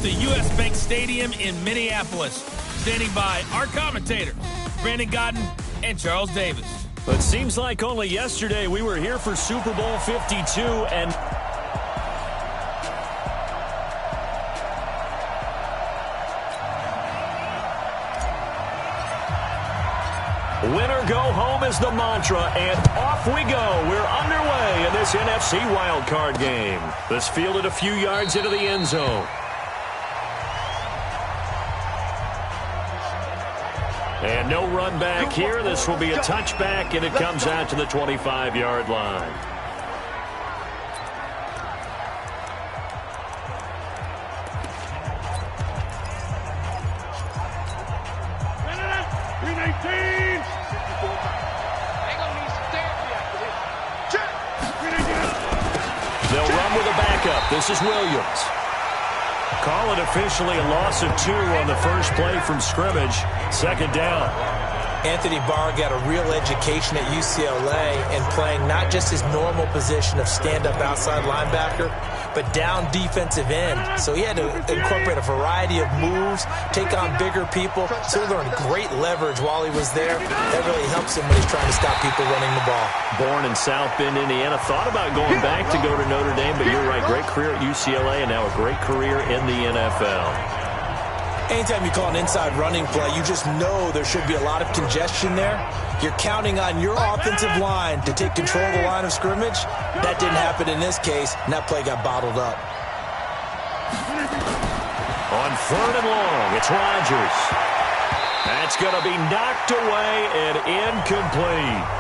the U.S. Bank Stadium in Minneapolis. Standing by our commentators, Brandon Godden and Charles Davis. But it seems like only yesterday we were here for Super Bowl 52 and... Winner go home is the mantra, and off we go. We're underway in this NFC wildcard game. This fielded a few yards into the end zone. And no run back here. This will be a touchback, and it comes out to the 25-yard line. They'll run with a backup. This is Williams. Call it officially a loss of 2 on the first play from scrimmage. Second down. Anthony Barr got a real education at UCLA in playing not just his normal position of stand-up outside linebacker, but down defensive end. So he had to incorporate a variety of moves, take on bigger people. So he learned great leverage while he was there. That really helps him when he's trying to stop people running the ball. Born in South Bend, Indiana. Thought about going back to go to Notre Dame, but you're right. Great career at UCLA and now a great career in the NFL. Anytime you call an inside running play, you just know there should be a lot of congestion there. You're counting on your offensive line to take control of the line of scrimmage. That didn't happen in this case, and that play got bottled up. On 3rd and long, it's Rodgers. That's going to be knocked away and incomplete.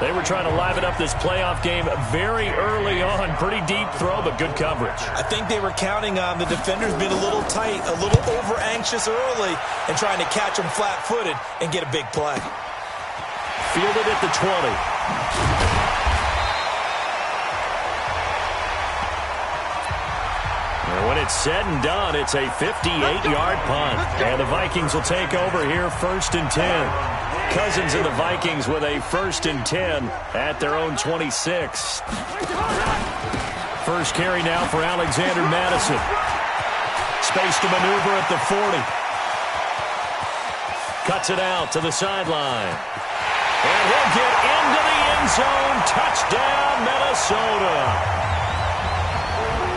They were trying to liven up this playoff game very early on. Pretty deep throw, but good coverage. I think they were counting on the defenders being a little tight, a little over-anxious early, and trying to catch them flat-footed and get a big play. Fielded at the 20. And when it's said and done, it's a 58-yard punt. And the Vikings will take over here 1st and 10. Cousins and the Vikings with a 1st and 10 at their own 26. First carry now for Alexander Madison. Space to maneuver at the 40. Cuts it out to the sideline. And he'll get into the end zone. Touchdown, Minnesota.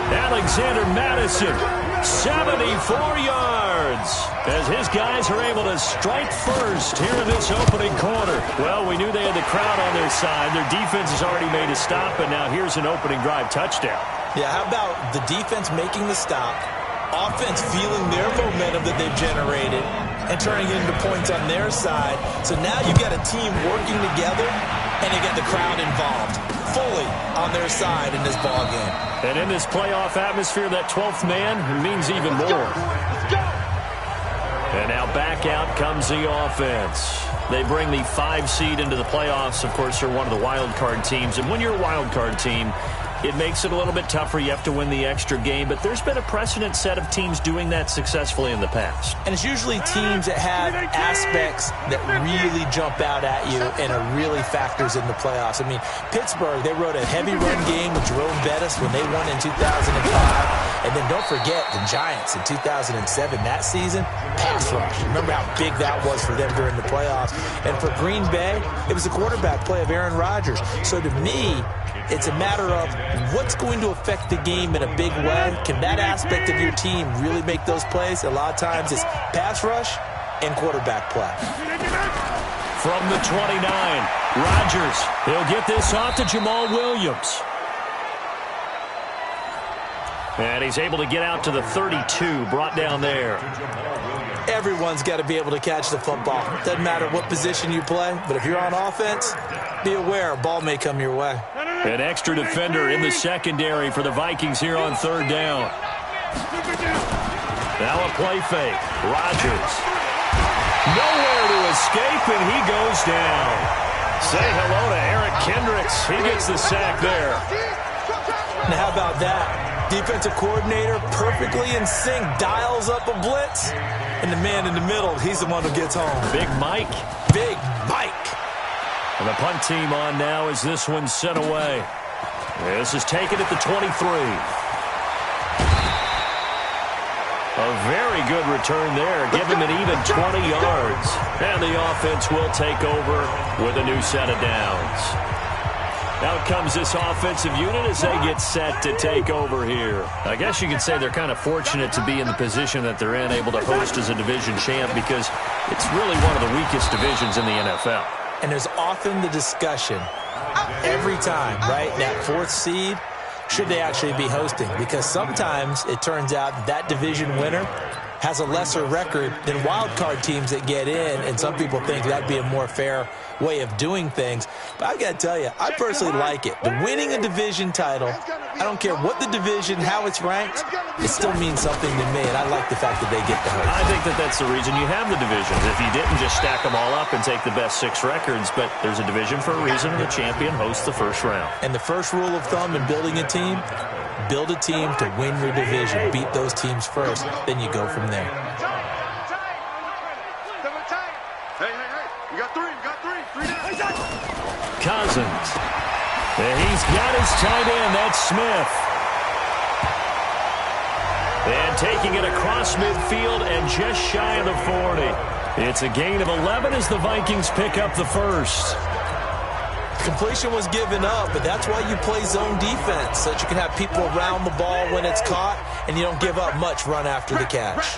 Alexander Madison, 74 yards, as his guys are able to strike first here in this opening quarter. Well, we knew they had the crowd on their side. Their defense has already made a stop, but now here's an opening drive touchdown. Yeah, how about the defense making the stop, offense feeling their momentum that they've generated, and turning it into points on their side. So now you've got a team working together, and you get the crowd involved fully on their side in this ball game. And in this playoff atmosphere, that 12th man means even more. And now back out comes the offense. They bring the 5 seed into the playoffs. Of course, they're one of the wild card teams. And when you're a wild card team, it makes it a little bit tougher. You have to win the extra game. But there's been a precedent set of teams doing that successfully in the past. And it's usually teams that have aspects that really jump out at you and it really factors in the playoffs. I mean, Pittsburgh, they rode a heavy run game with Jerome Bettis when they won in 2005. And then don't forget the Giants in 2007, that season, pass rush. Remember how big that was for them during the playoffs. And for Green Bay, it was the quarterback play of Aaron Rodgers. So to me, it's a matter of what's going to affect the game in a big way. Can that aspect of your team really make those plays? A lot of times it's pass rush and quarterback play. From the 29, Rodgers. He'll get this off to Jamal Williams. And he's able to get out to the 32, brought down there. Everyone's got to be able to catch the football. Doesn't matter what position you play, but if you're on offense, be aware a ball may come your way. An extra defender in the secondary for the Vikings here on 3rd down. Now a play fake. Rodgers. Nowhere to escape, and he goes down. Say hello to Eric Kendricks. He gets the sack there. Now how about that? Defensive coordinator perfectly in sync, dials up a blitz, and the man in the middle, he's the one who gets home. Big Mike. Big Mike. And the punt team on now as this one's sent away. This is taken at the 23. A very good return there. Give him an even 20 yards. And the offense will take over with a new set of downs. Out comes this offensive unit as they get set to take over here. I guess you could say they're kind of fortunate to be in the position that they're in, able to host as a division champ, because it's really one of the weakest divisions in the NFL. And there's often the discussion every time, right? That fourth seed, should they actually be hosting? Because sometimes it turns out that division winner has a lesser record than wild card teams that get in, and some people think that'd be a more fair way of doing things. But I got to tell you, I personally like it. The winning a division title, I don't care what the division, how it's ranked, it still means something to me, and I like the fact that they get to host. I think that that's the reason you have the divisions. If you didn't just stack them all up and take the best 6 records, but there's a division for a reason, and the champion hosts the first round. And the first rule of thumb in building a team, build a team to win your division. Beat those teams first, then you go from there. Cousins. And he's got his tight end. That's Smith. And taking it across midfield and just shy of the 40. It's a gain of 11 as the Vikings pick up the first. Completion was given up, but that's why you play zone defense, so that you can have people around the ball when it's caught, and you don't give up much run after the catch.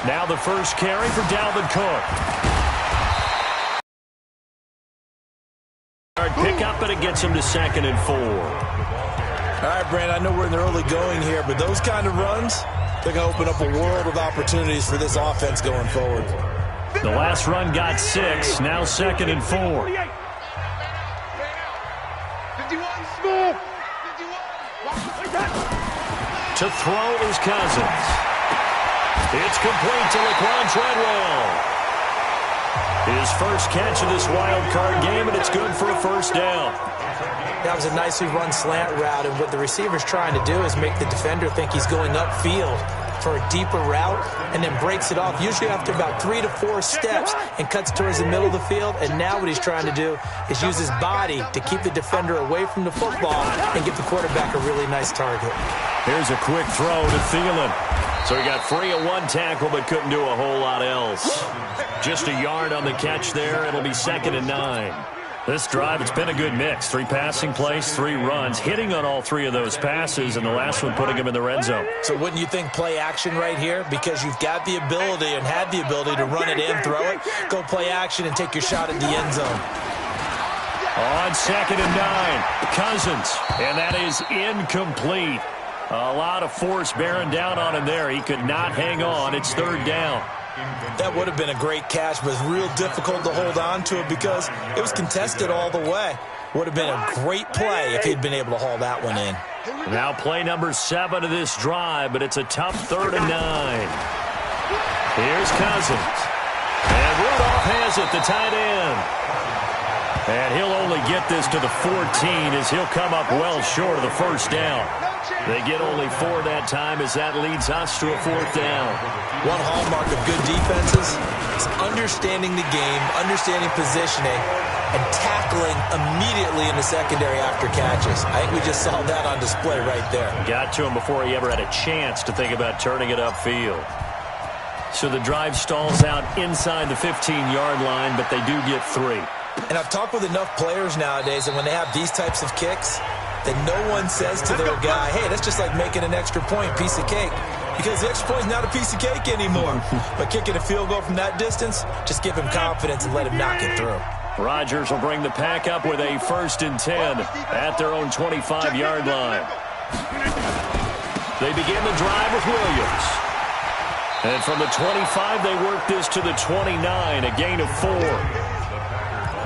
Now the first carry for Dalvin Cook. Pick up, and it gets him to 2nd and 4. All right, Brandon, I know we're in the early going here, but those kind of runs, they're going to open up a world of opportunities for this offense going forward. The last run got 6, now 2nd and 4. To throw is Cousins. It's complete to Laquan Treadwell. His first catch of this wild card game, and it's good for a first down. That was a nicely run slant route, and what the receiver's trying to do is make the defender think he's going upfield for a deeper route, and then breaks it off, usually after about 3 to 4 steps, and cuts towards the middle of the field. And now what he's trying to do is use his body to keep the defender away from the football and give the quarterback a really nice target. Here's a quick throw to Thielen. So he got free of one tackle, but couldn't do a whole lot else. Just a yard on the catch there. It'll be 2nd and 9. This drive, it's been a good mix. 3 passing plays, 3 runs, hitting on all 3 of those passes, and the last one putting him in the red zone. So wouldn't you think play action right here? Because you've got the ability and had the ability to run it in, throw it, go play action, and take your shot at the end zone. On 2nd and 9, Cousins, and that is incomplete. A lot of force bearing down on him there. He could not hang on. It's 3rd down. That would have been a great catch, but it's real difficult to hold on to it because it was contested all the way. Would have been a great play if he'd been able to haul that one in. Now play number 7 of this drive, but it's a tough 3rd and 9. Here's Cousins. And Rudolph has it, the tight end. And he'll only get this to the 14 as he'll come up well short of the first down. They get only 4 that time as that leads us to a 4th down. One hallmark of good defenses is understanding the game, understanding positioning, and tackling immediately in the secondary after catches. I think we just saw that on display right there. Got to him before he ever had a chance to think about turning it upfield. So the drive stalls out inside the 15-yard line, but they do get 3. And I've talked with enough players nowadays that when they have these types of kicks, that no one says to their guy, hey, that's just like making an extra point, piece of cake. Because the extra point is not a piece of cake anymore. But kicking a field goal from that distance, just give him confidence and let him knock it through. Rodgers will bring the pack up with a 1st and 10 at their own 25-yard line. They begin the drive with Williams. And from the 25, they work this to the 29, a gain of 4.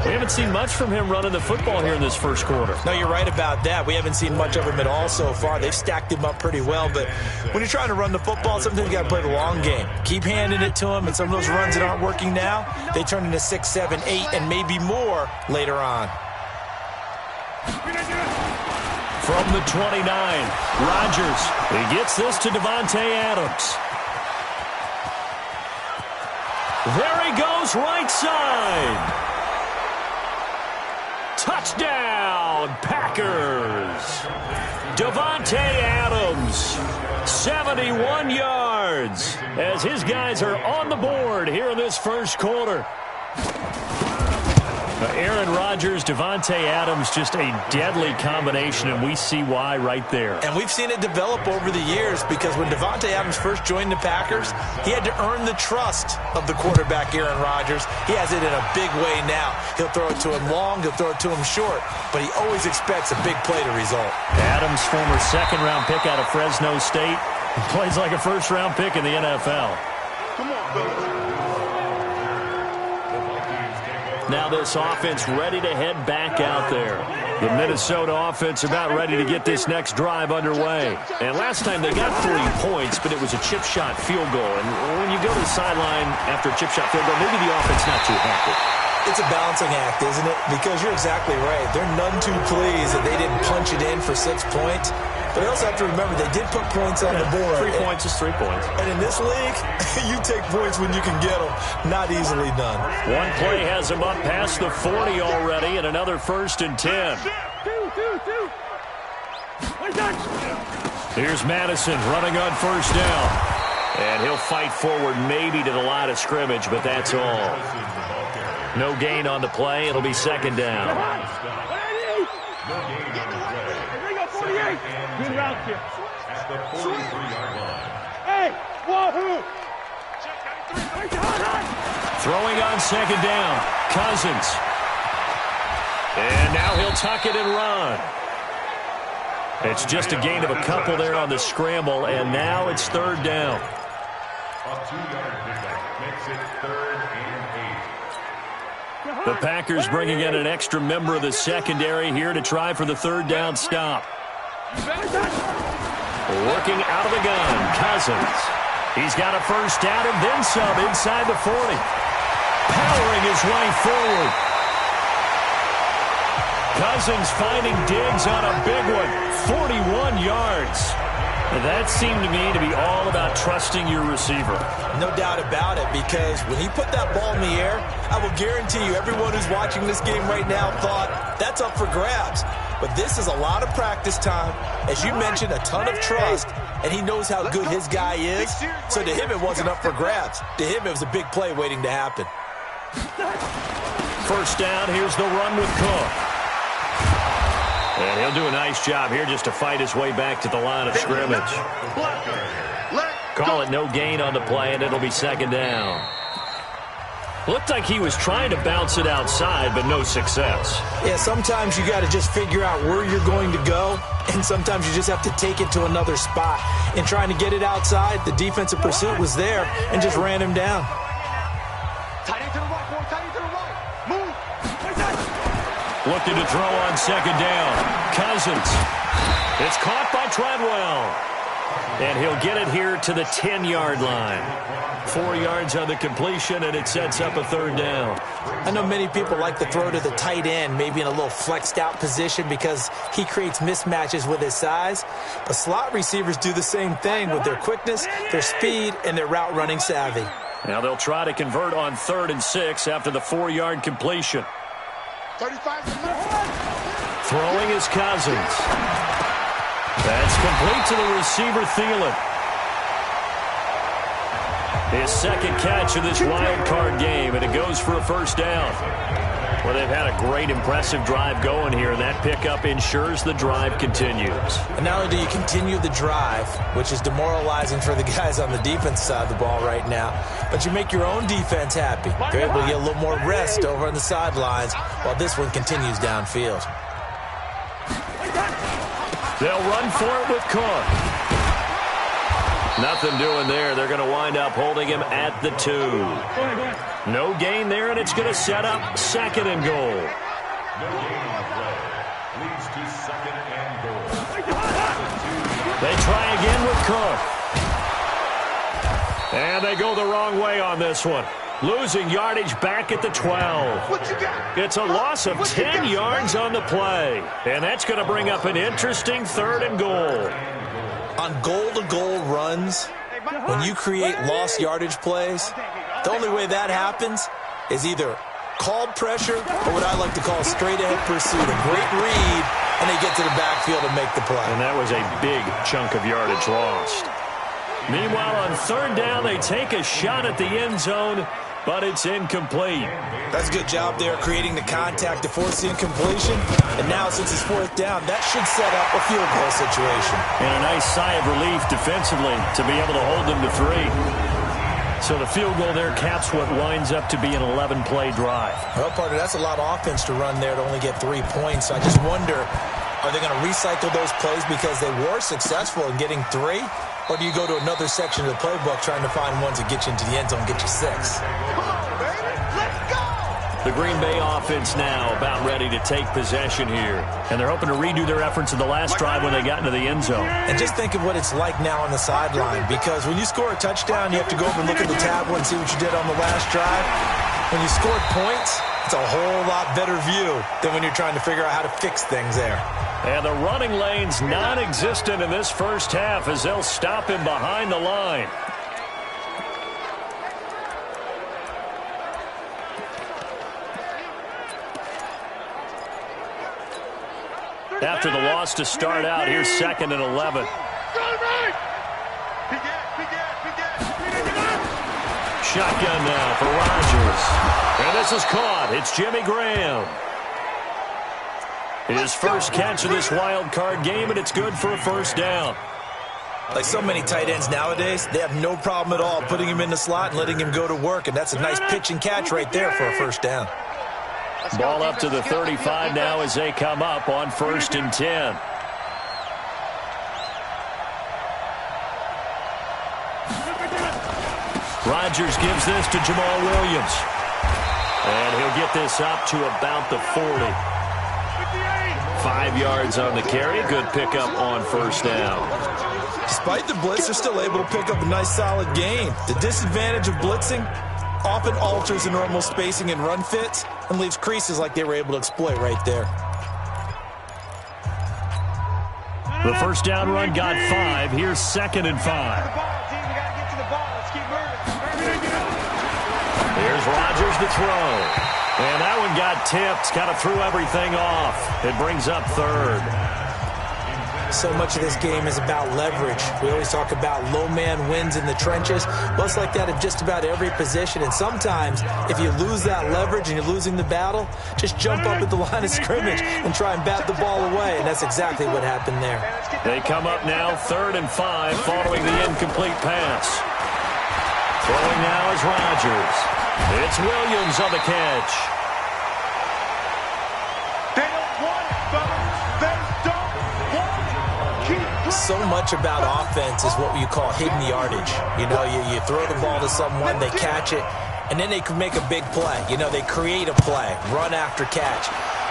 We haven't seen much from him running the football here in this first quarter. No, you're right about that. We haven't seen much of him at all so far. They've stacked him up pretty well, but when you're trying to run the football, sometimes you got to play the long game. Keep handing it to him, and some of those runs that aren't working now, they turn into 6, 7, 8, and maybe more later on. From the 29, Rodgers. He gets this to Davante Adams. There he goes, right side. touchdown, Packers. Davante Adams, 71 yards, as his guys are on the board here in this first quarter. Aaron Rodgers, Davante Adams, just a deadly combination, and we see why right there. And we've seen it develop over the years, because when Davante Adams first joined the Packers, he had to earn the trust of the quarterback, Aaron Rodgers. He has it in a big way now. He'll throw it to him long, he'll throw it to him short, but he always expects a big play to result. Adams, former second-round pick out of Fresno State, plays like a first-round pick in the NFL. Come on, fellas. Now this offense ready to head back out there. The Minnesota offense about ready to get this next drive underway. And last time they got 3 points, but it was a chip shot field goal. And when you go to the sideline after a chip shot field goal, maybe the offense not too happy. It's a balancing act, isn't it? Because you're exactly right. They're none too pleased that they didn't punch it in for 6 points. But you also have to remember, they did put points on the board. 3 points is 3 points. And in this league, you take points when you can get them. Not easily done. One play has them up past the 40 already, and another 1st and 10. Here's Madison running on 1st down. And he'll fight forward maybe to the line of scrimmage, but that's all. No gain on the play. It'll be 2nd down. Good route here. At the 43-yard line. Hey, wahoo! Throwing on 2nd down. Cousins. And now he'll tuck it and run. It's just a gain of a couple there on the scramble, and now it's 3rd down. A 2-yard pickup makes it 3rd and 8. The Packers bringing in an extra member of the secondary here to try for the 3rd down stop. Working out of the gun, Cousins. He's got a 1st down and then some inside the 40. Powering his way forward. Cousins finding Diggs on a big one. 41 yards. That seemed to me to be all about trusting your receiver. No doubt about it, because when he put that ball in the air, I will guarantee you everyone who's watching this game right now thought, that's up for grabs. But this is a lot of practice time. As you mentioned, a ton of trust, and he knows how good his guy is. So to him, it wasn't up for grabs. To him, it was a big play waiting to happen. 1st down, here's the run with Cook. And he'll do a nice job here just to fight his way back to the line of scrimmage. Call it no gain on the play, and it'll be 2nd down. Looked like he was trying to bounce it outside, but no success. Yeah, sometimes you got to just figure out where you're going to go, and sometimes you just have to take it to another spot. In trying to get it outside, the defensive pursuit was there and just ran him down. Looking to throw on 2nd down. Cousins. It's caught by Treadwell. And he'll get it here to the 10-yard line. 4 yards on the completion, and it sets up a 3rd down. I know many people like to throw to the tight end, maybe in a little flexed out position because he creates mismatches with his size. But slot receivers do the same thing with their quickness, their speed, and their route running savvy. Now they'll try to convert on 3rd and 6 after the 4-yard completion. 35. Throwing is Cousins. That's complete to the receiver, Thielen. His 2nd catch of this wild card game, and it goes for a 1st down. Well, they've had a great, impressive drive going here, and that pickup ensures the drive continues. And not only do you continue the drive, which is demoralizing for the guys on the defense side of the ball right now, but you make your own defense happy. They're able to get a little more rest over on the sidelines while this one continues downfield. They'll run for it with Cook. Nothing doing there. They're going to wind up holding him at the 2. No gain there, and it's going to set up 2nd and goal. No gain on the play. Leads to 2nd and goal. They try again with Cook. And they go the wrong way on this one. Losing yardage back at the 12. What you got? It's a loss of 10 yards on the play. And that's going to bring up an interesting 3rd and goal. On goal-to-goal runs, when you create lost yardage plays, the only way that happens is either called pressure or what I like to call straight-ahead pursuit. A great read, and they get to the backfield and make the play. And that was a big chunk of yardage lost. Meanwhile, on third down, they take a shot at the end zone, but it's incomplete. That's a good job there, creating the contact to force the incompletion. And now, since it's fourth down, that should set up a field goal situation. And a nice sigh of relief defensively to be able to hold them to 3. So the field goal there caps what winds up to be an 11-play drive. Well, partner, that's a lot of offense to run there to only get 3 points. I just wonder, are they going to recycle those plays because they were successful in getting 3? Or do you go to another section of the playbook trying to find ones that get you into the end zone and get you 6? Come on, baby. Let's go. The Green Bay offense now about ready to take possession here. And they're hoping to redo their efforts in the last drive when they got into the end zone. And just think of what it's like now on the sideline, because when you score a touchdown, you have to go over and look at the tablet and see what you did on the last drive. When you scored points, it's a whole lot better view than when you're trying to figure out how to fix things there. And the running lane's non-existent in this first half as they'll stop him behind the line. After the loss to start out, here's 2nd and 11. Shotgun now for Rodgers. And this is caught. It's Jimmy Graham. His first catch of this wild card game, and it's good for a first down. Like so many tight ends nowadays, they have no problem at all putting him in the slot and letting him go to work, and that's a nice pitch and catch right there for a first down. Ball up to the 35 now as they come up on 1st and 10. Rodgers gives this to Jamal Williams. And he'll get this up to about the 40. 5 yards on the carry. Good pickup on first down. Despite the blitz, they're still able to pick up a nice solid gain. The disadvantage of blitzing often alters the normal spacing and run fits and leaves creases like they were able to exploit right there. The first down run got 5. Here's 2nd and 5. Here's Rodgers to throw. And that one got tipped. Kind of threw everything off. It brings up 3rd. So much of this game is about leverage. We always talk about low man wins in the trenches. Well, it's like that in just about every position. And sometimes, if you lose that leverage and you're losing the battle, just jump up at the line of scrimmage and try and bat the ball away. And that's exactly what happened there. They come up now 3rd and 5 following the incomplete pass. Throwing now is Rodgers. It's Williams on the catch. They don't want it, fellas. They don't want it. Keep playing. So much about offense is what you call hidden yardage. You know, you throw the ball to someone, they catch it, and then they can make a big play. You know, they create a play, run after catch.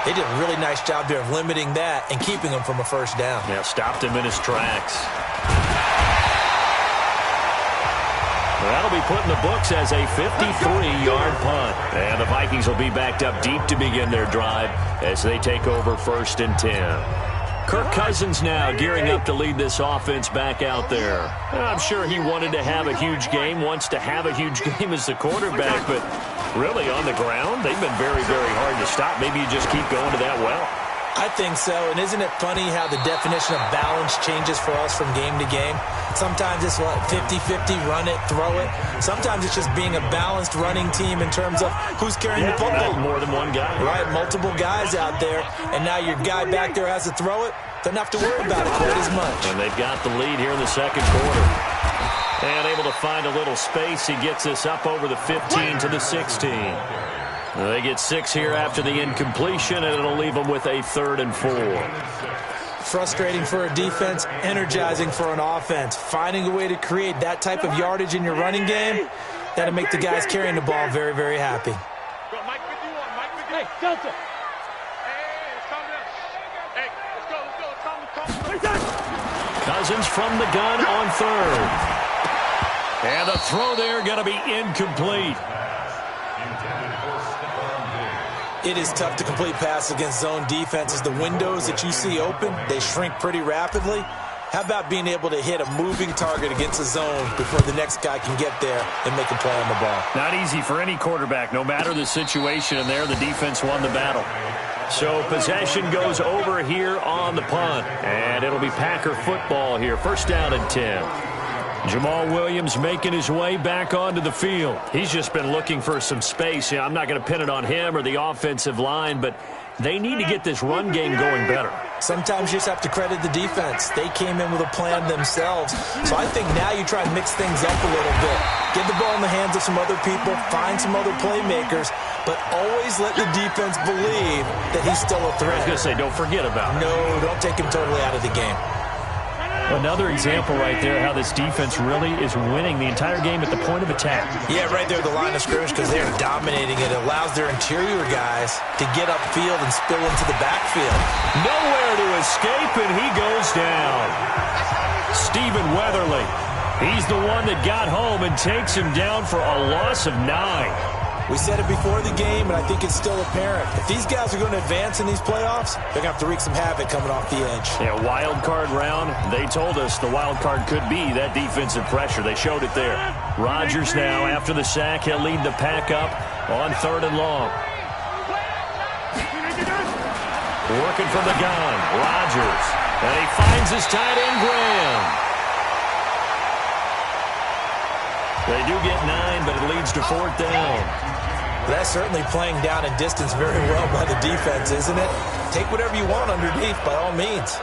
They did a really nice job there of limiting that and keeping him from a first down. Yeah, stopped him in his tracks. That'll be put in the books as a 53-yard punt. And the Vikings will be backed up deep to begin their drive as they take over 1st and 10. Kirk Cousins now gearing up to lead this offense back out there. I'm sure he wanted to have a huge game, wants to have a huge game as the quarterback, but really on the ground, they've been very, very hard to stop. Maybe you just keep going to that well. I think so, and isn't it funny how the definition of balance changes for us from game to game? Sometimes it's 50-50, run it, throw it. Sometimes it's just being a balanced running team in terms of who's carrying the football. More than one guy. Right, multiple guys out there, and now your guy back there has to throw it. Doesn't have to worry about it quite as much. And they've got the lead here in the 2nd quarter. And able to find a little space. He gets this up over the 15 to the 16. They get 6 here after the incompletion, and it'll leave them with a 3rd and 4. Frustrating for a defense, energizing for an offense. Finding a way to create that type of yardage in your running game, that'll make the guys carrying the ball very, very happy. Hey, Delta. Hey, it's coming up. Hey, let's go. It's coming. Cousins from the gun on 3rd. And the throw there going to be incomplete. It is tough to complete passes against zone defenses. The windows that you see open, they shrink pretty rapidly. How about being able to hit a moving target against a zone before the next guy can get there and make a play on the ball? Not easy for any quarterback, no matter the situation, and there the defense won the battle. So possession goes over here on the punt, and it'll be Packer football here. First down and 10. Jamal Williams making his way back onto the field. He's just been looking for some space. I'm not going to pin it on him or the offensive line, but they need to get this run game going better. Sometimes you just have to credit the defense. They came in with a plan themselves. So I think now you try and mix things up a little bit. Get the ball in the hands of some other people, find some other playmakers, but always let the defense believe that he's still a threat. I was going to say, don't forget about him. No, don't take him totally out of the game. Another example right there how this defense really is winning the entire game at the point of attack. Yeah, right there at the line of scrimmage because they're dominating it. It allows their interior guys to get upfield and spill into the backfield. Nowhere to escape, and he goes down. Stephen Weatherly. He's the one that got home and takes him down for a loss of 9. We said it before the game, and I think it's still apparent. If these guys are going to advance in these playoffs, they're going to have to wreak some havoc coming off the edge. Yeah, wild card round. They told us the wild card could be that defensive pressure. They showed it there. Rodgers now, after the sack, he'll lead the pack up on 3rd and long. Working from the gun, Rodgers. And he finds his tight end, Graham. They do get 9, but it leads to 4th down. That's certainly playing down in distance very well by the defense, isn't it? Take whatever you want underneath, by all means.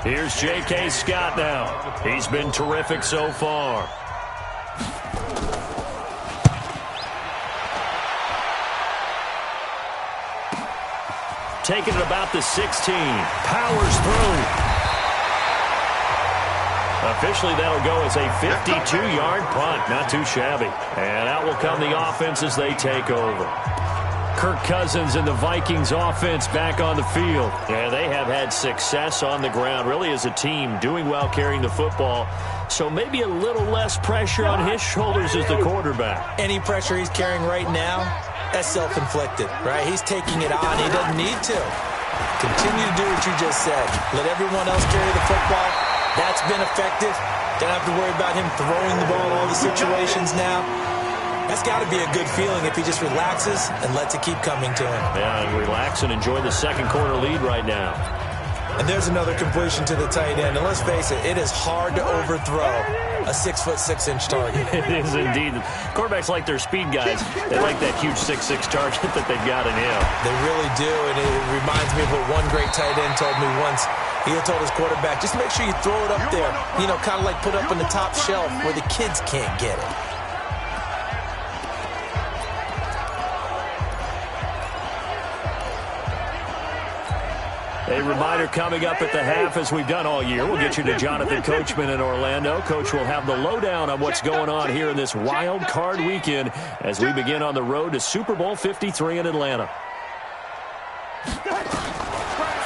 Here's J.K. Scott now. He's been terrific so far. Taking it about the 16. Powers through. Officially, that'll go as a 52-yard punt. Not too shabby. And out will come the offense as they take over. Kirk Cousins and the Vikings offense back on the field. Yeah, they have had success on the ground, really as a team, doing well carrying the football. So maybe a little less pressure on his shoulders as the quarterback. Any pressure he's carrying right now, that's self-inflicted, right? He's taking it on. He doesn't need to. Continue to do what you just said. Let everyone else carry the football. That's been effective. Don't have to worry about him throwing the ball in all the situations now. That's got to be a good feeling if he just relaxes and lets it keep coming to him. Yeah, and relax and enjoy the second quarter lead right now. And there's another completion to the tight end. And let's face it, it is hard to overthrow a 6'6" target. It is indeed. Quarterbacks like their speed guys. They like that huge 6'6" target that they've got in him. They really do, and it reminds me of what one great tight end told me once. He told his quarterback, just make sure you throw it up there. You know, kind of like put up in the top shelf where the kids can't get it. A reminder coming up at the half, as we've done all year. We'll get you to Jonathan Coachman in Orlando. Coach will have the lowdown on what's going on here in this wild card weekend as we begin on the road to Super Bowl 53 in Atlanta.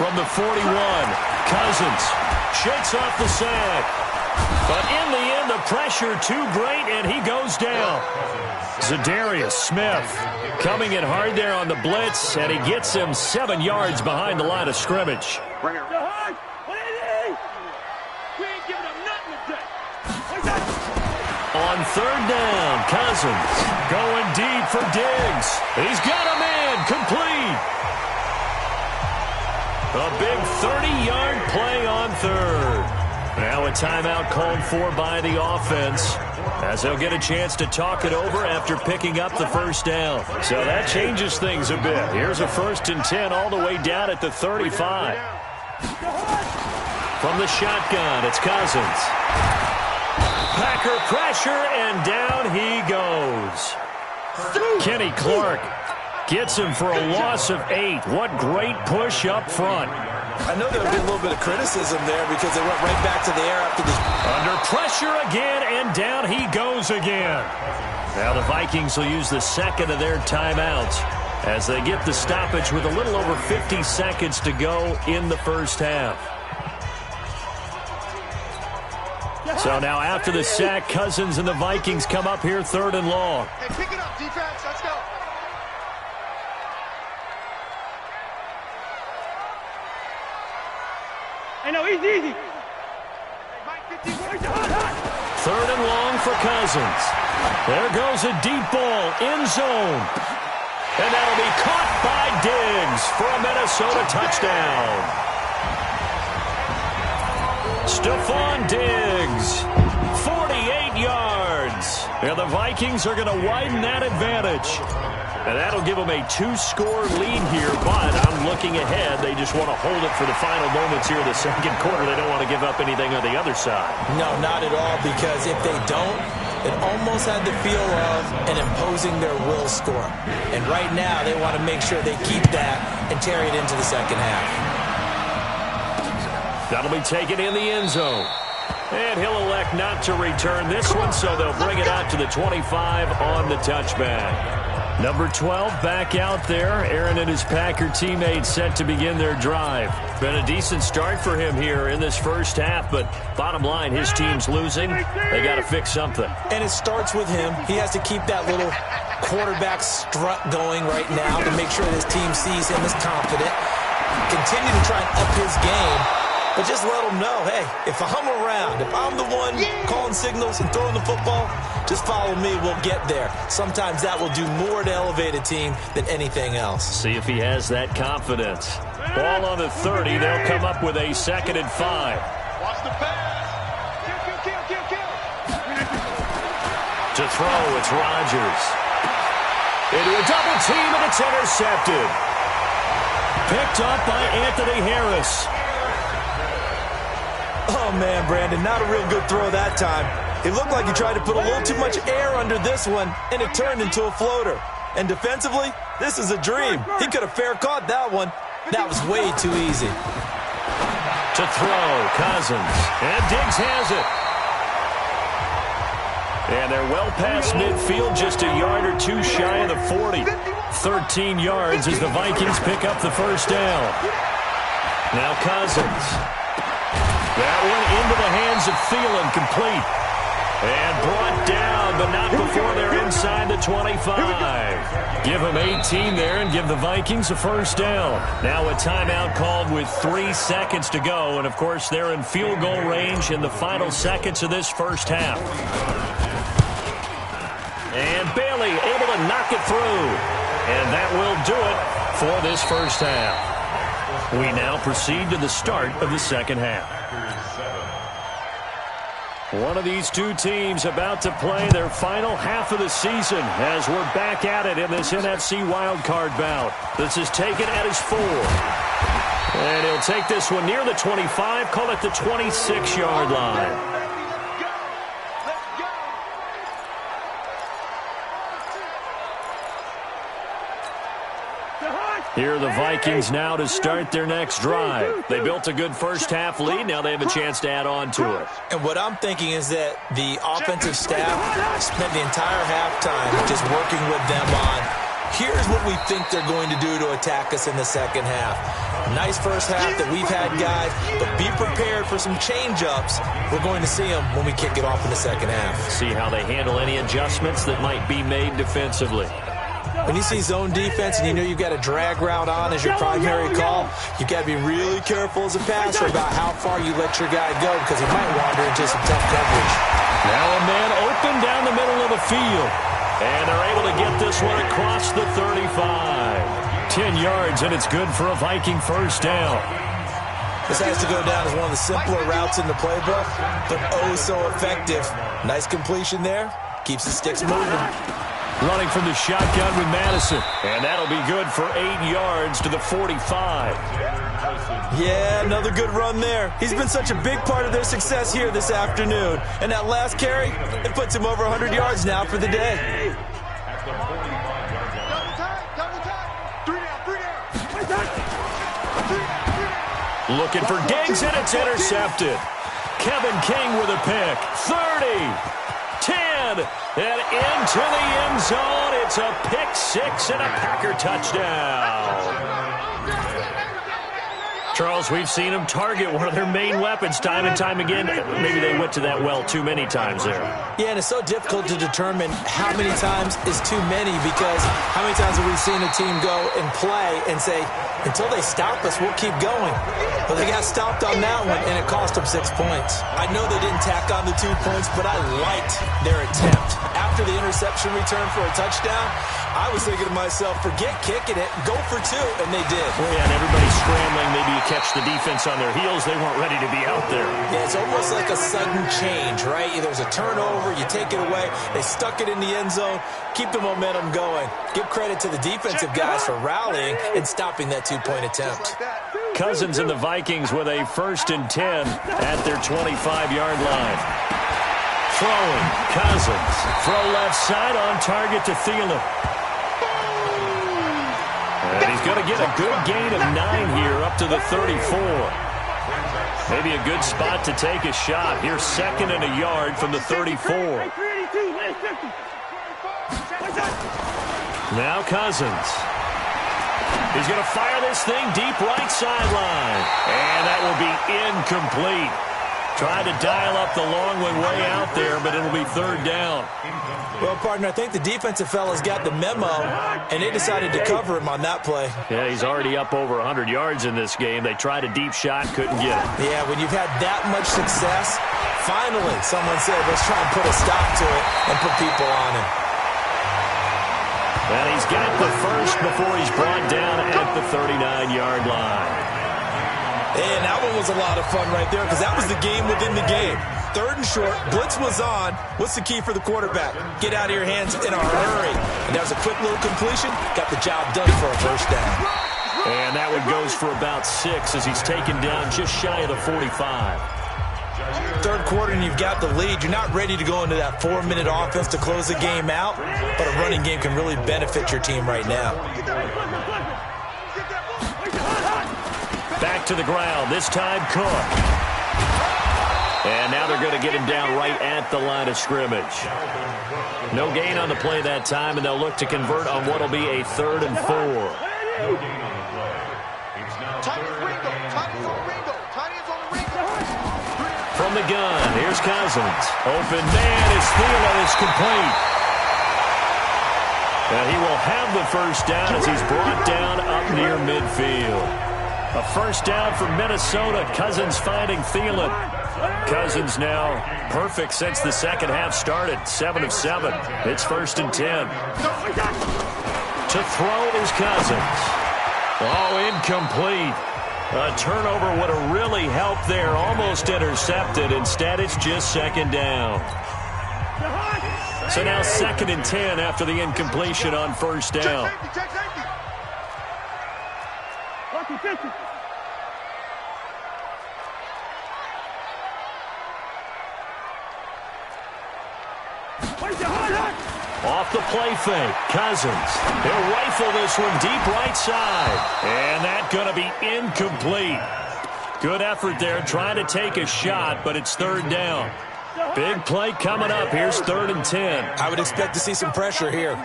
From the 41, Cousins shakes off the sack. But in the end, the pressure too great, and he goes down. Zadarius Smith coming in hard there on the blitz, and he gets him 7 yards behind the line of scrimmage. On 3rd down, Cousins going deep for Diggs. He's got a man complete. A big 30-yard play on 3rd. Now a timeout called for by the offense, as they'll get a chance to talk it over after picking up the first down. So that changes things a bit. Here's a 1st and 10 all the way down at the 35. From the shotgun, it's Cousins. Packer pressure, and down he goes. Kenny Clark gets him for a loss of 8. What great push up front. I know there'll be a little bit of criticism there because they went right back to the air after this. Under pressure again, and down he goes again. Now the Vikings will use the second of their timeouts as they get the stoppage with a little over 50 seconds to go in the first half. So now after the sack, Cousins and the Vikings come up here 3rd and long. Hey, pick it up, defense. Let's go. Hey, no, easy. Third and long for Cousins. There goes a deep ball, end zone. And that'll be caught by Diggs for a Minnesota touchdown. Stephon Diggs, 48 yards. And the Vikings are going to widen that advantage. And that'll give them a 2-score lead here, but I'm looking ahead. They just want to hold it for the final moments here in the second quarter. They don't want to give up anything on the other side. No, not at all, because if they don't, it almost had the feel of an imposing their will score. And right now, they want to make sure they keep that and carry it into the second half. That'll be taken in the end zone. And he'll elect not to return this one, so they'll bring it out to the 25 on the touchback. Number 12 back out there. Aaron and his Packer teammates set to begin their drive. Been a decent start for him here in this first half, but bottom line, his team's losing. They got to fix something. And it starts with him. He has to keep that little quarterback strut going right now to make sure his team sees him as confident. Continue to try and up his game, but just let him know, hey, if I'm around, if I'm the one calling signals and throwing the football, just follow me, we'll get there. Sometimes that will do more to elevate a team than anything else. See if he has that confidence. Ball on the 30. They'll come up with a 2nd and 5. Watch the pass. Kill. To throw, it's Rodgers. Into a double team, and it's intercepted. Picked up by Anthony Harris. Oh, man, Brandon, not a real good throw that time. It looked like he tried to put a little too much air under this one, and it turned into a floater. And defensively, this is a dream. He could have fair caught that one. That was way too easy. To throw, Cousins. And Diggs has it. And they're well past midfield, just a yard or two shy of the 40. 13 yards as the Vikings pick up the first down. Now Cousins. That one into the hands of Thielen, complete. And brought down, but not before they're inside the 25. Give them 18 there and give the Vikings a first down. Now a timeout called with 3 seconds to go. And, of course, they're in field goal range in the final seconds of this first half. And Bailey able to knock it through. And that will do it for this first half. We now proceed to the start of the second half. One of these two teams about to play their final half of the season as we're back at it in this NFC wildcard bout. This is taken at his 4. And he'll take this one near the 25, call it the 26-yard line. Here are the Vikings now to start their next drive. They built a good first-half lead. Now they have a chance to add on to it. And what I'm thinking is that the offensive staff spent the entire halftime just working with them on, here's what we think they're going to do to attack us in the second half. Nice first half that we've had, guys, but be prepared for some change-ups. We're going to see them when we kick it off in the second half. See how they handle any adjustments that might be made defensively. When you see zone defense and you know you've got a drag route on as your primary call, you've got to be really careful as a passer about how far you let your guy go because he might wander into some tough coverage. Now a man open down the middle of the field. And they're able to get this one across the 35. 10 yards, and it's good for a Viking first down. This has to go down as one of the simpler routes in the playbook, but oh so effective. Nice completion there. Keeps the sticks moving. Running from the shotgun with Madison. And that'll be good for 8 yards to the 45. Yeah, another good run there. He's been such a big part of their success here this afternoon. And that last carry, it puts him over 100 yards now for the day. Double time. 3 down. Looking for Diggs, and it's intercepted. Kevin King with a pick. 30. 10, and into the end zone. It's a pick 6 and a Packer touchdown. Charles, we've seen them target one of their main weapons time and time again. Maybe they went to that well too many times there. Yeah, and it's so difficult to determine how many times is too many, because how many times have we seen a team go and play and say, until they stop us, we'll keep going. But they got stopped on that one, and it cost them 6 points. I know they didn't tack on the 2 points, but I liked their attempt. After the interception return for a touchdown, I was thinking to myself, forget kicking it, go for 2, and they did. Well, yeah, and everybody's scrambling. Maybe you catch the defense on their heels. They weren't ready to be out there. Yeah, it's almost like a sudden change, right? There's a turnover, you take it away, they stuck it in the end zone, keep the momentum going. Give credit to the defensive guys for rallying and stopping that 2-point attempt. Cousins and the Vikings with a 1st and 10 at their 25-yard line. Throwing, Cousins. Throw left side, on target to Thielen. And he's going to get a good gain of 9 here, up to the 34. Maybe a good spot to take a shot. Here's 2nd and a yard from the 34. Now Cousins. He's going to fire this thing deep right sideline. And that will be incomplete. Tried to dial up the long one way out there, but it'll be 3rd down. Well, partner, I think the defensive fellas got the memo, and they decided to cover him on that play. Yeah, he's already up over 100 yards in this game. They tried a deep shot, couldn't get it. Yeah, when you've had that much success, finally someone said, let's try and put a stop to it and put people on him. And he's got the first before he's brought down at the 39-yard line. And that one was a lot of fun right there, because that was the game within the game. 3rd and short, blitz was on. What's the key for the quarterback? Get out of your hands in a hurry. And that was a quick little completion. Got the job done for a 1st down. And that one goes for about 6 as he's taken down just shy of the 45. 3rd quarter and you've got the lead. You're not ready to go into that 4-minute offense to close the game out, but a running game can really benefit your team right now. Back to the ground, this time Cook. And now they're going to get him down right at the line of scrimmage. No gain on the play that time, and they'll look to convert on what will be a 3rd and 4. From the gun, here's Cousins. Open man is Thielen, is complete. And he will have the 1st down as he's brought down up near midfield. A 1st down for Minnesota. Cousins finding Thielen. Cousins now perfect since the 2nd half started. 7 of 7. It's 1st and 10. To throw is Cousins. Oh, incomplete. A turnover would have really helped there. Almost intercepted. Instead, it's just 2nd down. So now 2nd and 10 after the incompletion on 1st down. Off the play fake, Cousins. He'll rifle this one deep right side. And that's going to be incomplete. Good effort there, trying to take a shot, but it's 3rd down. Big play coming up. Here's 3rd and 10. I would expect to see some pressure here.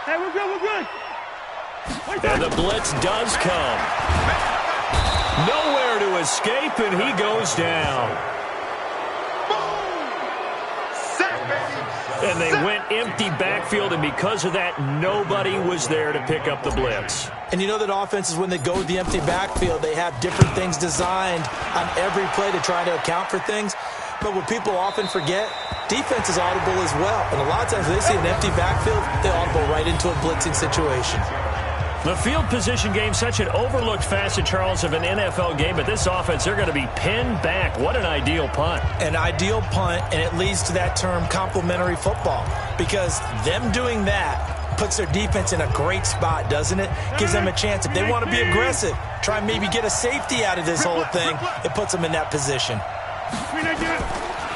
Hey, we're good, we're good. And the blitz does come. Nowhere to escape, and he goes down. And they went empty backfield, and because of that, nobody was there to pick up the blitz. And you know that offenses, when they go with the empty backfield, they have different things designed on every play to try to account for things. But what people often forget, defense is audible as well. And a lot of times when they see an empty backfield, they audible right into a blitzing situation. The field position game, such an overlooked facet, Charles, of an NFL game. But this offense, they're going to be pinned back. What an ideal punt. An ideal punt, and it leads to that term complementary football. Because them doing that puts their defense in a great spot, doesn't it? Gives them a chance. If they want to be aggressive, try and maybe get a safety out of this whole thing, it puts them in that position.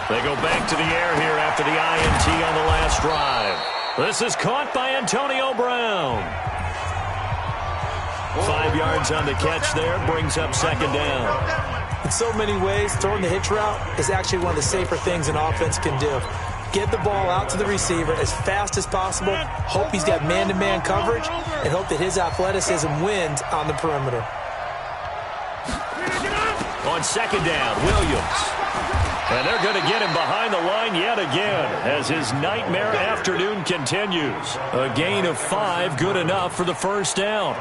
They go back to the air here after the INT on the last drive. This is caught by Antonio Brown. 5 yards on the catch there, brings up 2nd down. In so many ways, throwing the hitch route is actually one of the safer things an offense can do. Get the ball out to the receiver as fast as possible. Hope he's got man-to-man coverage, and hope that his athleticism wins on the perimeter. On second down, Williams. And they're going to get him behind the line yet again as his nightmare afternoon continues. A gain of 5, good enough for the first down.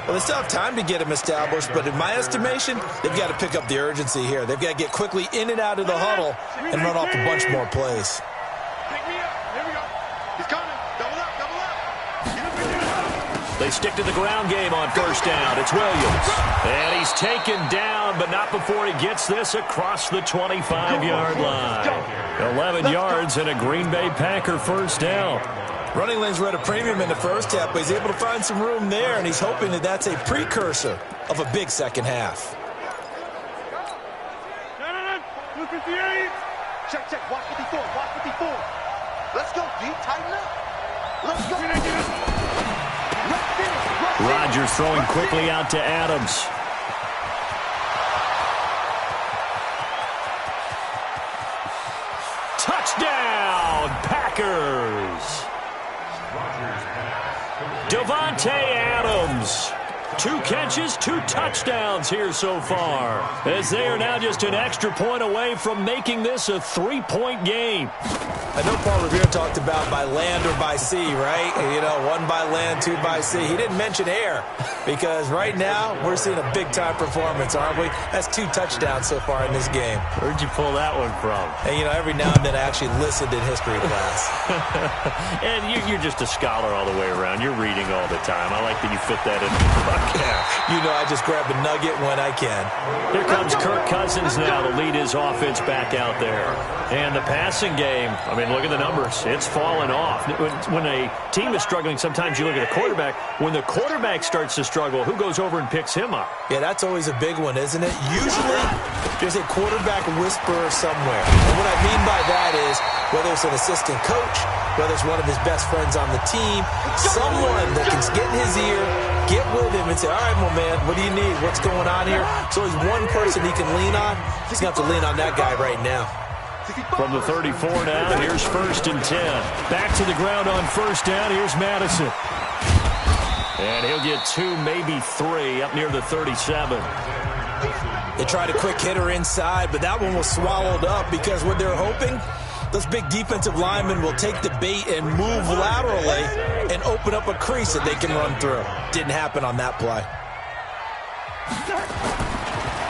Well, they still have time to get him established, but in my estimation, they've got to pick up the urgency here. They've got to get quickly in and out of the huddle and run off a bunch more plays. Pick me up. Here we go. He's coming. Double up, double up. They stick to the ground game on first down. It's Williams. And he's taken down, but not before he gets this across the 25-yard line. 11 yards and a Green Bay Packer first down. Running lanes were at a premium in the first half, but he's able to find some room there, and he's hoping that that's a precursor of a big second half. Check, check. Watch 54. Watch 54. Let's go, D. Tighten up. Let's go. Rodgers throwing quickly out to Adams. Touchdown, Packers. Davante Adams. 2 catches, 2 touchdowns here so far, as they are now just an extra point away from making this a 3-point game. I know Paul Revere talked about by land or by sea, right? You know, 1 by land, 2 by sea. He didn't mention air because right now we're seeing a big-time performance, aren't we? That's 2 touchdowns so far in this game. Where'd you pull that one from? And, you know, every now and then I actually listened in history class. And you're just a scholar all the way around. You're reading all the time. I like that you fit that in the podcast. You know, I just grab a nugget when I can. Here comes Kirk Cousins now to lead his offense back out there. And the passing game, I mean, look at the numbers. It's fallen off. When a team is struggling, sometimes you look at the quarterback. When the quarterback starts to struggle, who goes over and picks him up? Yeah, that's always a big one, isn't it? Usually, there's a quarterback whisperer somewhere. And what I mean by that is, whether it's an assistant coach, whether it's one of his best friends on the team, someone that can get in his ear, get with him and say, all right, my man, what do you need? What's going on here? So there's one person he can lean on. He's going to have to lean on that guy right now. From the 34 now, here's 1st and 10. Back to the ground on first down. Here's Madison. And he'll get 2, maybe 3, up near the 37. They tried a quick hitter inside, but that one was swallowed up because what they're hoping, those big defensive linemen will take the bait and move laterally and open up a crease that they can run through. Didn't happen on that play.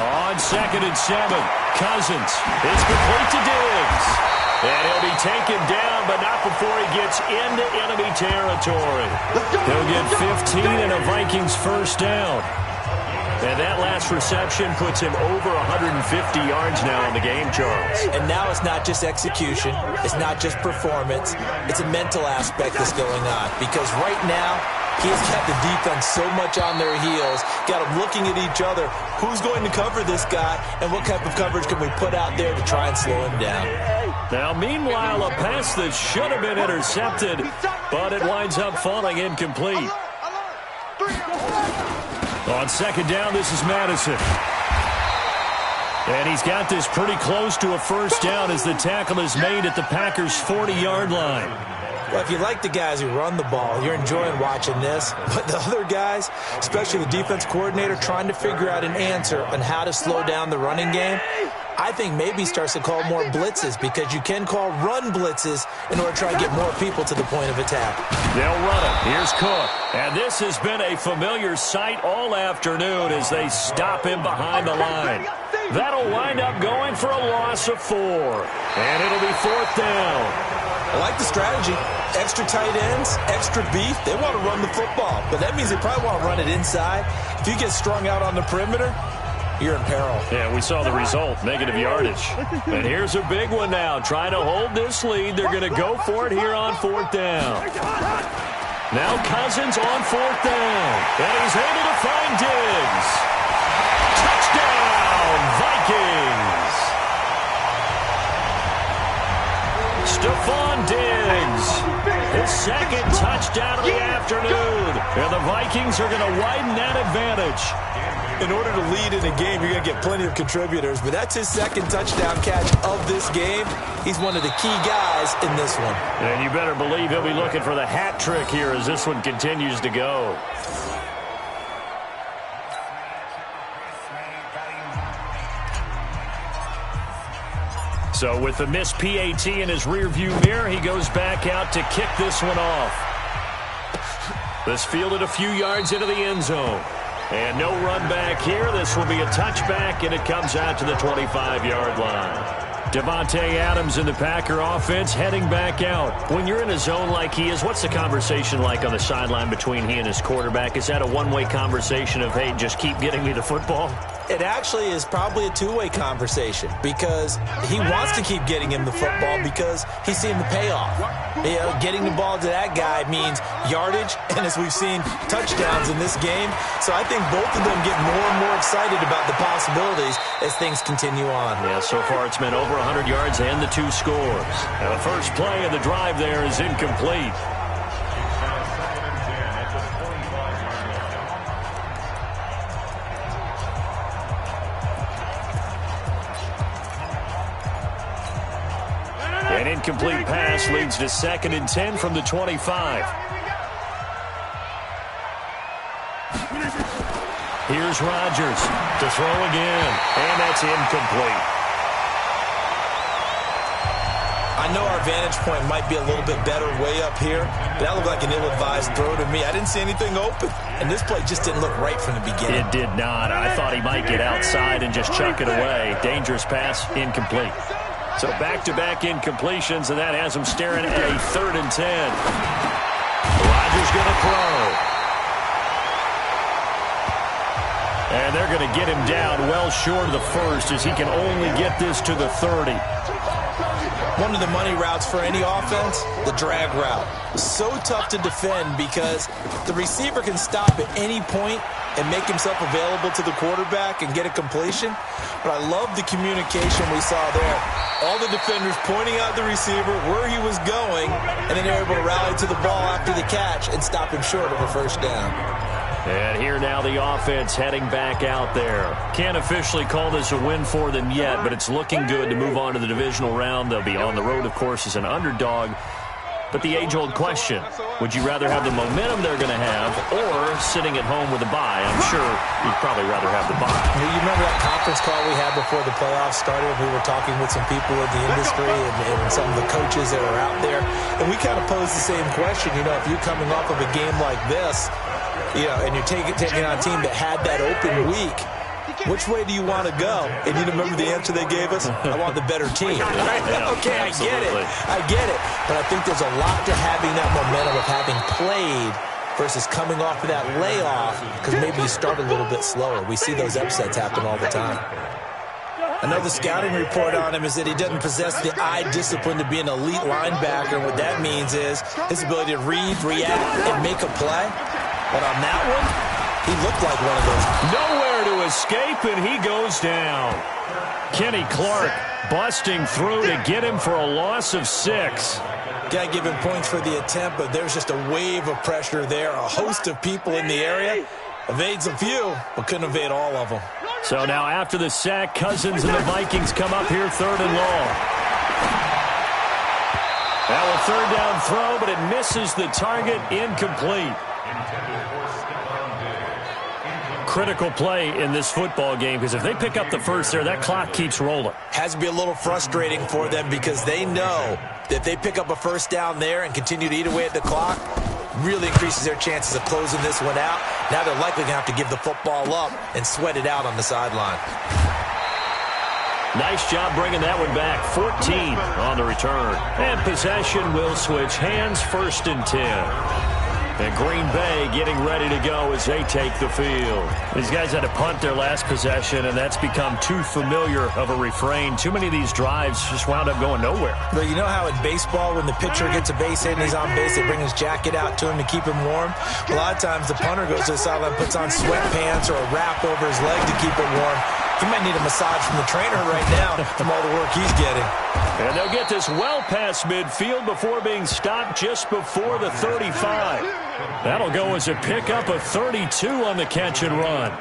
On 2nd and 7, Cousins. It's complete to Diggs. And he'll be taken down, but not before he gets into enemy territory. He'll get 15 and a Vikings first down. And that last reception puts him over 150 yards now in the game, Charles. And now it's not just execution. It's not just performance. It's a mental aspect that's going on. Because right now, he's got the defense so much on their heels, got them looking at each other. Who's going to cover this guy, and what type of coverage can we put out there to try and slow him down? Now, meanwhile, a pass that should have been intercepted, but it winds up falling incomplete. On 2nd down, this is Madison. And he's got this pretty close to a first down as the tackle is made at the Packers' 40-yard line. Well, if you like the guys who run the ball, you're enjoying watching this. But the other guys, especially the defense coordinator, trying to figure out an answer on how to slow down the running game, I think maybe starts to call more blitzes because you can call run blitzes in order to try and get more people to the point of attack. They'll run it. Here's Cook. And this has been a familiar sight all afternoon as they stop him behind the line. That'll wind up going for a loss of 4. And it'll be 4th down. I like the strategy. Extra tight ends, extra beef. They want to run the football, but that means they probably want to run it inside. If you get strung out on the perimeter, you're in peril. Yeah, we saw the result, negative yardage. And here's a big one now. Trying to hold this lead. They're going to go for it here on 4th down. Now Cousins on 4th down. And he's able to find Diggs. Touchdown, Vikings. Stephon Diggs. His 2nd touchdown of the afternoon. And the Vikings are going to widen that advantage. in order to lead in a game, you're going to get plenty of contributors. But that's his second touchdown catch of this game. He's one of the key guys in this one. And you better believe he'll be looking for the hat trick here as this one continues to go. So with the missed PAT in his rearview mirror, he goes back out to kick this one off. This fielded a few yards into the end zone. And no run back here. This will be a touchback, and it comes out to the 25-yard line. Davante Adams in the Packer offense heading back out. When you're in a zone like he is, what's the conversation like on the sideline between he and his quarterback? Is that a one-way conversation of, hey, just keep getting me the football? It actually is probably a two-way conversation because he wants to keep getting him the football because he's seeing the payoff. You know, getting the ball to that guy means yardage, and as we've seen, touchdowns in this game. So I think both of them get more and more excited about the possibilities as things continue on. Yeah, so far it's been over 100 yards and the 2 scores. Now the first play of the drive there is incomplete. An incomplete pass leads to 2nd and 10 from the 25. Here's Rodgers to throw again, and that's incomplete. I know our vantage point might be a little bit better way up here, but that looked like an ill-advised throw to me. I didn't see anything open, and this play just didn't look right from the beginning. It did not. I thought he might get outside and just chuck it away. Dangerous pass, incomplete. So back-to-back incompletions, and that has him staring at a 3rd and 10. Rodgers going to throw. And they're going to get him down well short of the first as he can only get this to the 30. One of the money routes for any offense, the drag route. So tough to defend because the receiver can stop at any point and make himself available to the quarterback and get a completion. But I love the communication we saw there. All the defenders pointing out the receiver, where he was going, and then they're able to rally to the ball after the catch and stop him short of a first down. And here now the offense heading back out there. Can't officially call this a win for them yet, but it's looking good to move on to the divisional round. They'll be on the road, of course, as an underdog. But the age-old question, would you rather have the momentum they're going to have or sitting at home with a bye? I'm sure you'd probably rather have the bye. You remember that conference call we had before the playoffs started? We were talking with some people in the industry and some of the coaches that are out there. And we kind of posed the same question. You know, if you're coming off of a game like this, you know, and you're taking on a team that had that open week, which way do you want to go? And you remember the answer they gave us? I want the better team. Yeah, okay, absolutely. I get it. But I think there's a lot to having that momentum of having played versus coming off of that layoff because maybe you start a little bit slower. We see those upsets happen all the time. Another scouting report on him is that he doesn't possess the eye discipline to be an elite linebacker. And what that means is his ability to read, react, and make a play. But on that one, he looked like one of those. Nowhere to escape, and he goes down. Kenny Clark busting through to get him for a loss of 6. Got to give him points for the attempt, but there's just a wave of pressure there. A host of people in the area. Evades a few, but couldn't evade all of them. So now after the sack, Cousins and the Vikings come up here 3rd and long. Now a 3rd down throw, but it misses the target, incomplete. Critical play in this football game because if they pick up the first there, that clock keeps rolling. Has to be a little frustrating for them because they know that if they pick up a first down there and continue to eat away at the clock, really increases their chances of closing this one out. Now they're likely going to have to give the football up and sweat it out on the sideline. Nice job bringing that one back. 14 on the return. And possession will switch hands, 1st and 10. And Green Bay getting ready to go as they take the field. These guys had to punt their last possession, and that's become too familiar of a refrain. Too many of these drives just wound up going nowhere. But you know how in baseball, when the pitcher gets a base hit and he's on base, they bring his jacket out to him to keep him warm? A lot of times the punter goes to the sideline, puts on sweatpants or a wrap over his leg to keep it warm. He might need a massage from the trainer right now from all the work he's getting. And they'll get this well past midfield before being stopped just before the 35. That'll go as a pickup of 32 on the catch and run.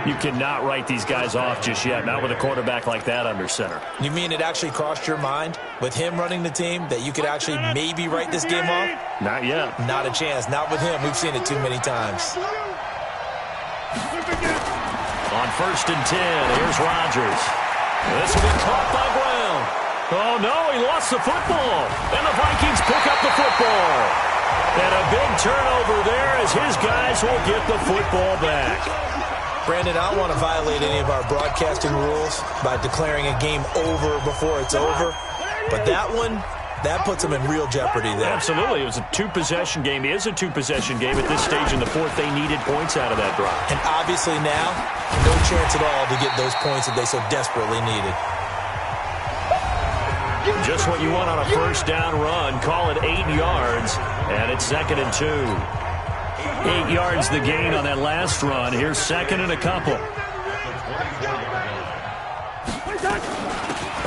You cannot write these guys off just yet, not with a quarterback like that under center. You mean it actually crossed your mind with him running the team that you could actually maybe write this game off? Not yet. Not a chance. Not with him. We've seen it too many times. On 1st and 10, here's Rodgers. This will be caught by Brown. Oh, no, he lost the football. And the Vikings pick up the football. And a big turnover there as his guys will get the football back. Brandon, I don't want to violate any of our broadcasting rules by declaring a game over before it's over. But that one, that puts them in real jeopardy there. Absolutely. It was a two-possession game. It is a two-possession game at this stage in the fourth. They needed points out of that drive. And obviously now, no chance at all to get those points that they so desperately needed. Just what you want on a first down run. Call it 8 yards, and it's 2nd and 2. 8 yards the gain on that last run. Here's 2nd and a couple.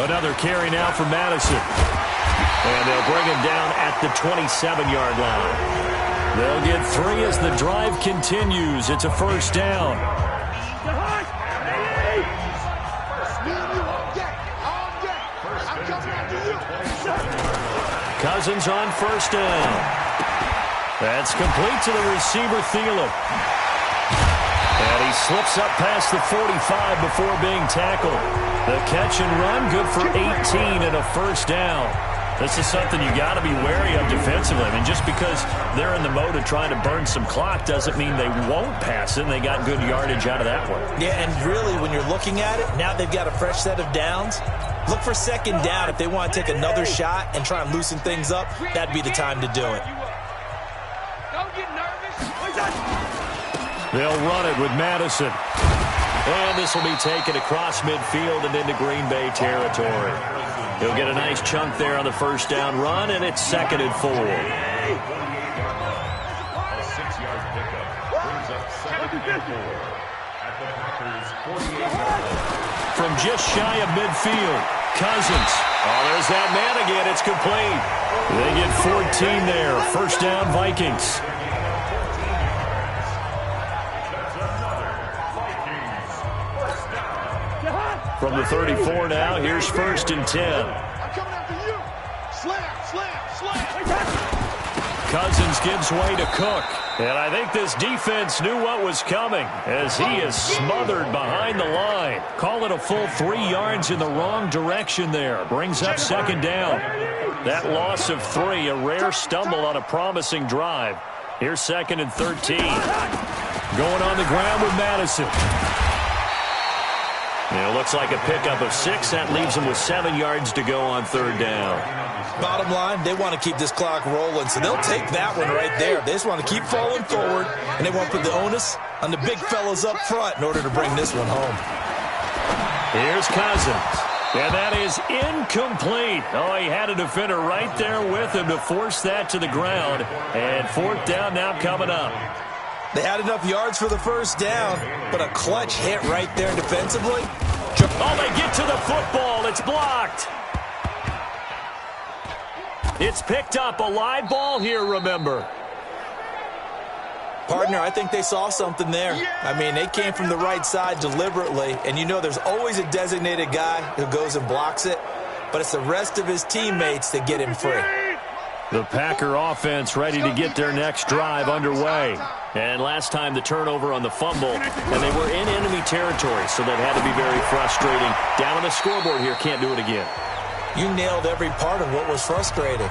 Another carry now for Madison. And they'll bring him down at the 27-yard line. They'll get 3 as the drive continues. It's a first down. Cousins on first down. That's complete to the receiver, Thielen. And he slips up past the 45 before being tackled. The catch and run, good for 18 and a first down. This is something you got to be wary of defensively. I mean, just because they're in the mode of trying to burn some clock doesn't mean they won't pass it, and they got good yardage out of that one. Yeah, and really, when you're looking at it, now they've got a fresh set of downs. Look for 2nd down. If they want to take another shot and try and loosen things up, that'd be the time to do it. Don't get nervous. They'll run it with Madison. And this will be taken across midfield and into Green Bay territory. He'll get a nice chunk there on the first down run, and it's 2nd and 4. A 6-yard pickup brings up 2nd and 4 at the Packers' 48-yard line. From just shy of midfield, Cousins. Oh, there's that man again. It's complete. They get 14 there. First down, Vikings. From the 34 now, here's 1st and 10. I'm coming after you. Slam, slam, slam. Cousins gives way to Cook. And I think this defense knew what was coming as he is smothered behind the line. Call it a full 3 yards in the wrong direction there. Brings up 2nd down. That loss of 3, a rare stumble on a promising drive. Here's 2nd and 13. Going on the ground with Madison. And it looks like a pickup of 6. That leaves them with 7 yards to go on 3rd down. Bottom line, they want to keep this clock rolling, so they'll take that one right there. They just want to keep falling forward, and they want to put the onus on the big fellas up front in order to bring this one home. Here's Cousins. And that is incomplete. Oh, he had a defender right there with him to force that to the ground. And 4th down now coming up. They had enough yards for the first down, but a clutch hit right there defensively. Oh, they get to the football. It's blocked. It's picked up. A live ball here, remember. Partner, I think they saw something there. I mean, they came from the right side deliberately, and you know there's always a designated guy who goes and blocks it, but it's the rest of his teammates that get him free. The Packer offense ready to get their next drive underway. And last time the turnover on the fumble, and they were in enemy territory, so that had to be very frustrating. Down on the scoreboard here, can't do it again. You nailed every part of what was frustrating.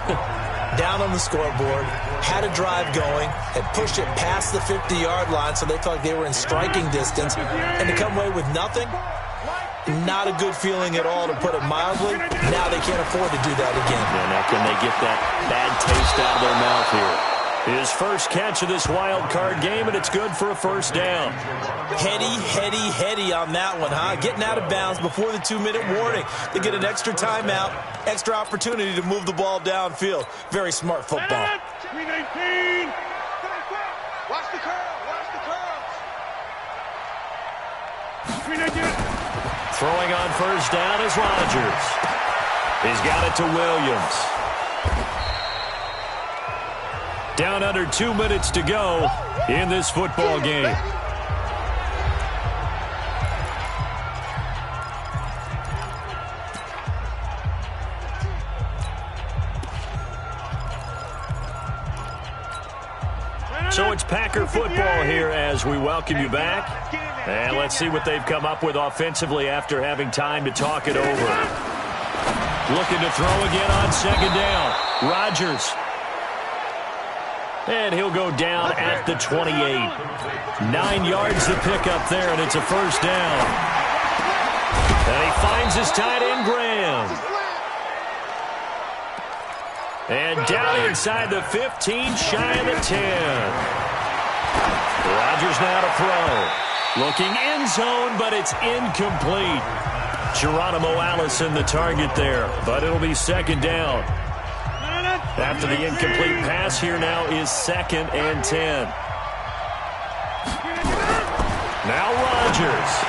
Down on the scoreboard, had a drive going, had pushed it past the 50-yard line so they felt like they were in striking distance, and to come away with nothing, not a good feeling at all, to put it mildly. Now they can't afford to do that again. Yeah, now can they get that bad taste out of their mouth here? His first catch of this wild card game, and it's good for a first down. Heady on that one, huh? Getting out of bounds before the 2-minute warning. They get an extra timeout, extra opportunity to move the ball downfield. Very smart football. 319. Watch the curl, watch the curl. 319. Throwing on first down is Rodgers. He's got it to Williams. Down under 2 minutes to go in this football game. So it's Packer football here as we welcome you back. And let's see what they've come up with offensively after having time to talk it over. Looking to throw again on second down. Rodgers. And he'll go down at the 28. 9 yards to pick up there, and it's a first down. And he finds his tight end, Graham. And down inside the 15, shy of the 10. Rodgers now to throw. Looking end zone, but it's incomplete. Geronimo Allison the target there, but it'll be second down. After the incomplete pass, here now is 2nd and 10. Now Rodgers.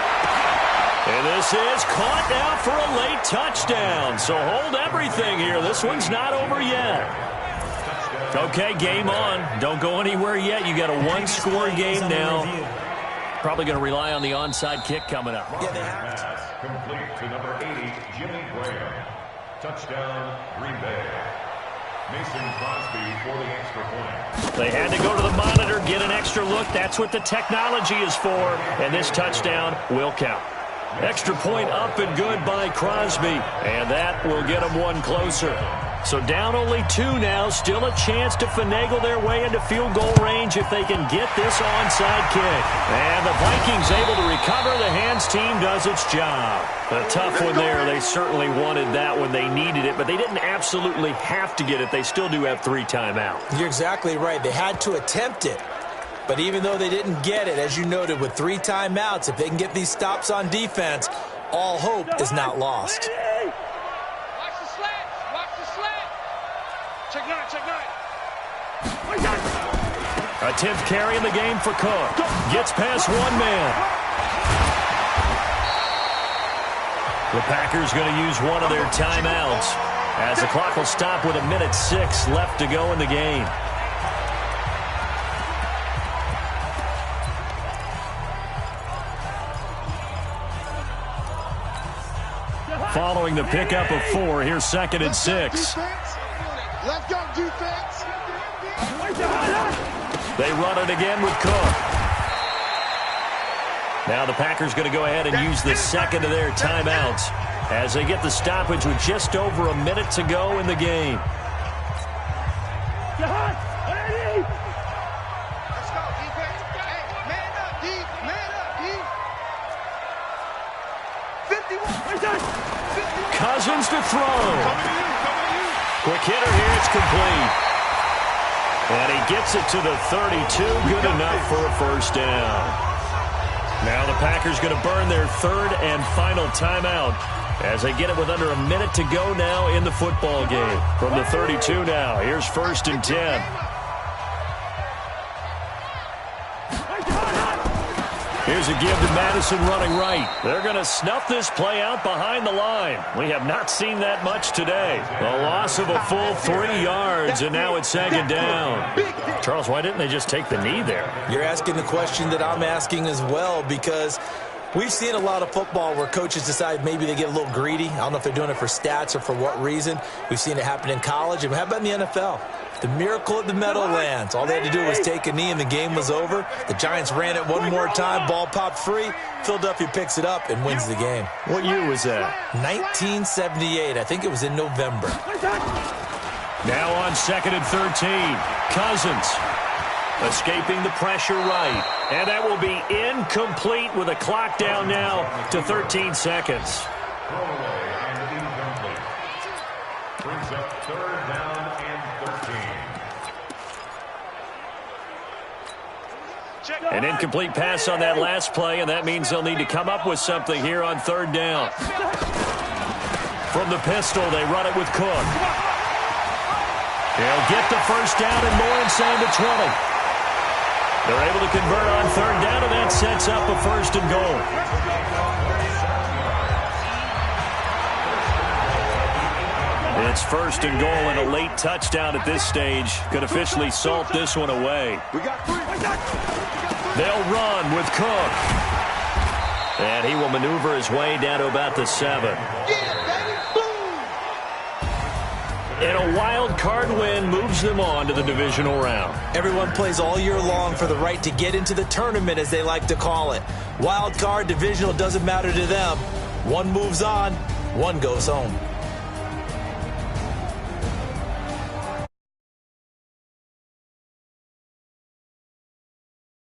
And this is caught now for a late touchdown. So hold everything here. This one's not over yet. Okay, game on. Don't go anywhere yet. You got a one-score game now. Probably going to rely on the onside kick coming up. Complete to number 80, Jimmy Graham. Touchdown, Green Bay. Mason Crosby for the extra point. They had to go to the monitor, get an extra look. That's what the technology is for. And this touchdown will count. Extra point up and good by Crosby. And that will get them one closer. So down only 2 now. Still a chance to finagle their way into field goal range if they can get this onside kick. And the Vikings able to recover. The hands team does its job. A tough one there. They certainly wanted that when they needed it, but they didn't absolutely have to get it. They still do have 3 timeouts. You're exactly right. They had to attempt it. But even though they didn't get it, as you noted, with 3 timeouts, if they can get these stops on defense, all hope is not lost. Watch the slant. Watch the slant. Check 9, check 9. A 10th carry in the game for Cook. Gets past one man. The Packers going to use one of their timeouts as the clock will stop with 1:06 left to go in the game. Following the pickup of 4, here's 2nd and 6. Let's go, defense. They run it again with Cook. Now the Packers going to go ahead and use the second of their timeouts as they get the stoppage with just over a minute to go in the game. Let's go, defense. Hey, man up, D. Man up, D. 51. Cousins to throw. Quick hitter here. It's complete. And he gets it to the 32. Good enough for a first down. Now the Packers going to burn their 3rd and final timeout as they get it with under a minute to go now in the football game. From the 32 now, here's 1st and 10. Here's a give to Madison running right. They're going to snuff this play out behind the line. We have not seen that much today. A loss of a full 3 yards, and now it's 2nd down. Charles, why didn't they just take the knee there? You're asking the question that I'm asking as well, because we've seen a lot of football where coaches decide maybe they get a little greedy. I don't know if they're doing it for stats or for what reason. We've seen it happen in college. And how about in the NFL? The miracle of the Meadowlands. All they had to do was take a knee and the game was over. The Giants ran it one more time. Ball popped free. Philadelphia picks it up and wins the game. What year was that? 1978. I think it was in November. Now on 2nd and 13. Cousins escaping the pressure right. And that will be incomplete with a clock down now to 13 seconds. Throwaway and incomplete. Brings up 3rd down and 13. An incomplete pass on that last play, and that means they'll need to come up with something here on 3rd down. From the pistol, they run it with Cook. They'll get the first down and more inside the 20. They're able to convert on 3rd down, and that sets up a 1st and goal. It's 1st and goal and a late touchdown at this stage. Could officially salt this one away. They'll run with Cook. And he will maneuver his way down to about the 7. And a wild card win moves them on to the divisional round. Everyone plays all year long for the right to get into the tournament, as they like to call it. Wild card, divisional, doesn't matter to them. One moves on, one goes home.